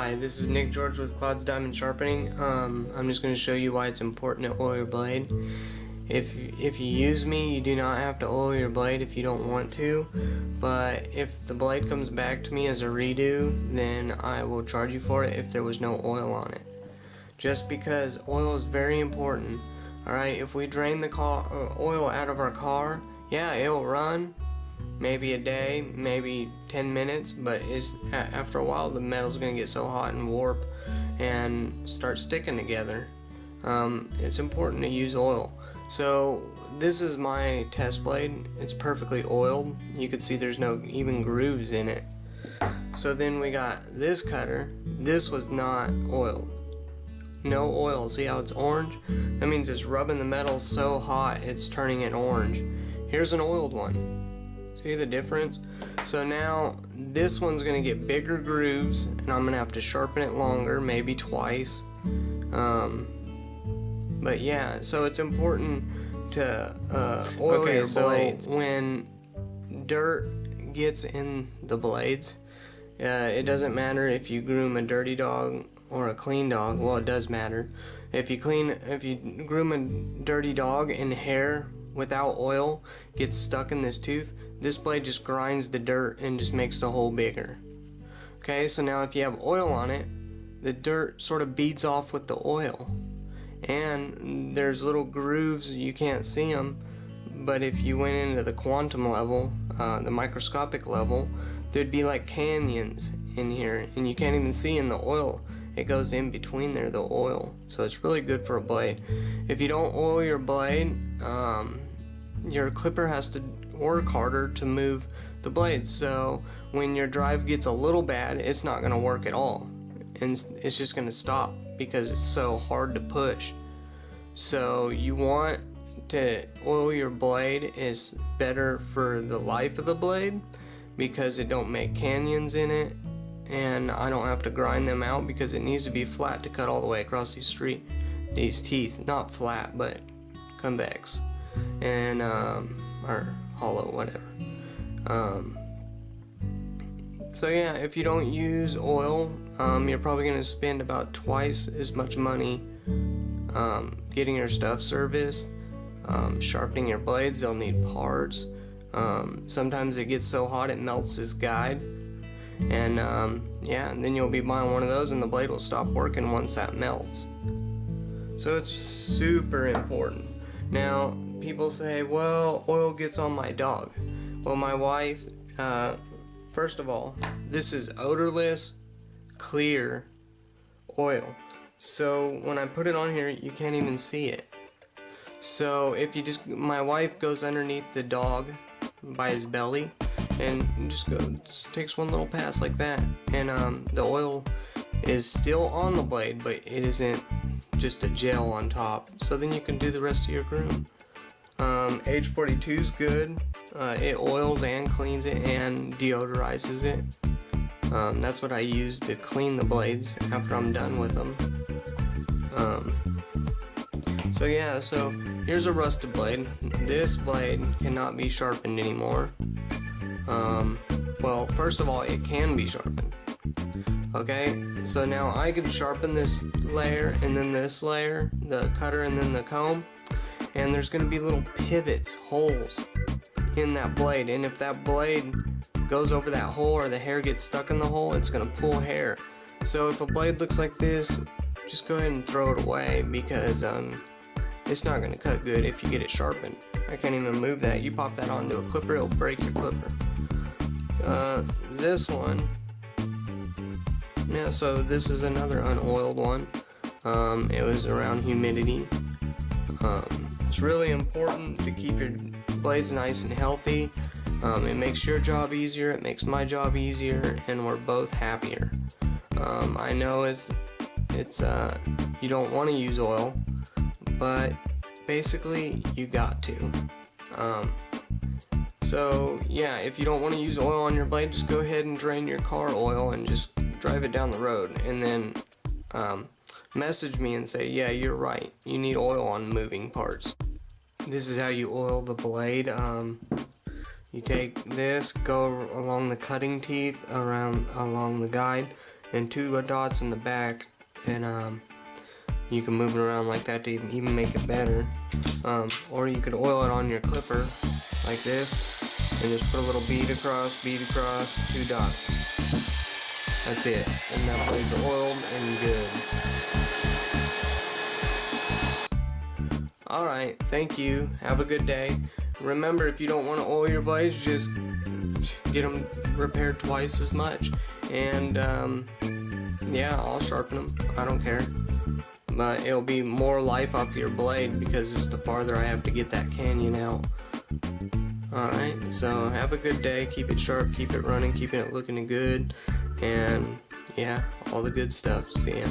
Hi, this is Nick George with Cloud's Diamond Sharpening. I'm just going to show you why it's important to oil your blade. If you use me, you do not have to oil your blade if you don't want to, but if the blade comes back to me as a redo, then I will charge you for it if there was no oil on it. Just because oil is very important. Alright, if we drain the oil out of our car, yeah, it'll run. Maybe a day, maybe 10 minutes, but after a while the metal's going to get so hot and warp and start sticking together. It's important to use oil. So this is my test blade. It's perfectly oiled. You can see there's no even grooves in it. So then we got this cutter. This was not oiled. No oil. See how it's orange? That means it's rubbing the metal so hot it's turning it orange. Here's an oiled one. See the difference? So now this one's going to get bigger grooves and I'm going to have to sharpen it longer, maybe twice. But yeah, so it's important to oil your blades. When dirt gets in the blades, it doesn't matter if you groom a dirty dog or a clean dog. Well, it does matter. If you groom a dirty dog and hair without oil gets stuck in this tooth, this blade just grinds the dirt and just makes the hole bigger. Okay, so now if you have oil on it, the dirt sort of beads off with the oil. And there's little grooves, you can't see them, but if you went into the quantum level, the microscopic level, there'd be like canyons in here, and you can't even see in the oil. It goes in between there, the oil. So it's really good for a blade. If you don't oil your blade, your clipper has to work harder to move the blade. So when your drive gets a little bad, it's not going to work at all. And it's just going to stop because it's so hard to push. So you want to oil your blade. It's better for the life of the blade because it don't make canyons in it. And I don't have to grind them out because it needs to be flat to cut all the way across these teeth. Not flat, but convex and or hollow, whatever. So yeah, if you don't use oil, you're probably going to spend about twice as much money getting your stuff serviced, sharpening your blades. They'll need parts. Sometimes it gets so hot it melts this guide. And yeah, and then you'll be buying one of those and the blade will stop working once that melts. So it's super important. Now, people say, well, oil gets on my dog. Well, my wife, first of all, this is odorless, clear oil. So when I put it on here, you can't even see it. So if you my wife goes underneath the dog by his belly, and just takes one little pass like that, and the oil is still on the blade, but it isn't just a gel on top. So then you can do the rest of your groom. Age 42 is good. It oils and cleans it and deodorizes it. That's what I use to clean the blades after I'm done with them. So yeah, so here's a rusted blade. This blade cannot be sharpened anymore. Well, first of all, it can be sharpened. Okay, so now I can sharpen this layer and then this layer, the cutter and then the comb, and there's going to be little pivots, holes in that blade, and if that blade goes over that hole or the hair gets stuck in the hole, it's going to pull hair. So if a blade looks like this, just go ahead and throw it away because it's not going to cut good if you get it sharpened. I can't even move that. You pop that onto a clipper, it'll break your clipper. This one, yeah, so this is another unoiled one. It was around humidity. It's really important to keep your blades nice and healthy. It makes your job easier, it makes my job easier, and we're both happier. I know it's you don't want to use oil, but basically you got to. So yeah, if you don't want to use oil on your blade, just go ahead and drain your car oil and just drive it down the road, and then message me and say, yeah, you're right, you need oil on moving parts. This is how you oil the blade. You take this, go along the cutting teeth along the guide, and 2 dots in the back, and you can move it around like that to even make it better. Or you could oil it on your clipper like this, and just put a little bead across, 2 dots. That's it, and that blade's oiled and good. Alright, thank you. Have a good day. Remember, if you don't want to oil your blades, just get them repaired twice as much. And yeah, I'll sharpen them. I don't care. But it'll be more life off your blade because it's the farther I have to get that canyon out. Alright, so have a good day. Keep it sharp, keep it running, keeping it looking good. And yeah, all the good stuff. See ya.